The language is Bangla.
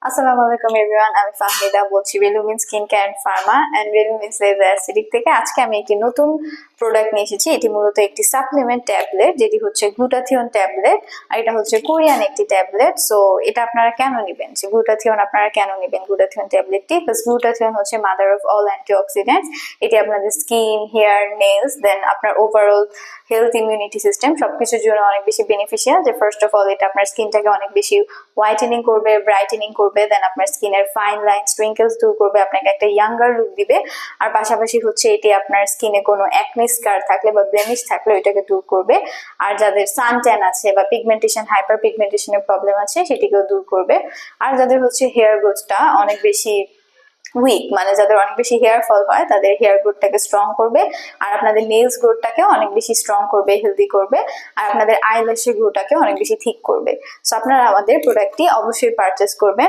আসসালামু আলাইকুম এভরিওয়ান, আমি ফাহমিদা বলছি Relumin skin care and pharma and Relumin laser acidic থেকে। আজকে আমি একটি নতুন প্রোডাক্ট নিয়ে এসেছি। এটি মূলত একটি সাপ্লিমেন্ট ট্যাবলেট, যেটি হচ্ছে গ্লুটাথিয়ন ট্যাবলেট, আর এটা হচ্ছে কোরিয়ান একটি ট্যাবলেট। সো এটা আপনারা কেন নেবেন, যে গ্লুটাথিয়ন আপনারা কেন নেবেন গ্লুটাথিয়ন ট্যাবলেটটি? গ্লুটাথিয়ন হচ্ছে মাদার অফ অল অ্যান্টিঅক্সিডেন্টস। এটি আপনাদের স্কিন, হেয়ার, নেলস, দেন আপনার ওভারঅল হেলথ, ইমিউনিটি সিস্টেম সবকিছুর জন্য অনেক বেশি বেনিফিশিয়াল। যে ফার্স্ট অফ অল এটা আপনার স্কিনটাকে অনেক বেশি হোয়াইটেনিং করবে, ব্রাইটেনিং করবে, দেন আপনার স্কিনের ফাইন লাইনস, রিঙ্কেলস দূর করবে, আপনাকে একটা ইয়াঙ্গার লুক দিবে। আর পাশাপাশি হচ্ছে এটি আপনার স্কিনে কোনো অ্যাকনে স্কার থাকলে বা ব্লেমিশ থাকলে ওইটাকে দূর করবে। আর যাদের সান ট্যান আছে বা পিগমেন্টেশন, হাইপার পিগমেন্টেশনের প্রবলেম আছে সেটিকেও দূর করবে। আর যাদের হচ্ছে হেয়ার গ্রোথটা অনেক বেশি উইক, মানে যাদের অনেক বেশি হেয়ার ফল হয় তাদের হেয়ার গ্রোথটাকে স্ট্রং করবে। আর আপনাদের নেলস গ্রোথটাকে অনেক বেশি স্ট্রং করবে, হেলদি করবে। আর আপনাদের আইল্যাশের গ্রোথটাকে অনেক বেশি থিক করবে। সো আপনারা আমাদের প্রোডাক্টটি অবশ্যই পারচেস করবেন।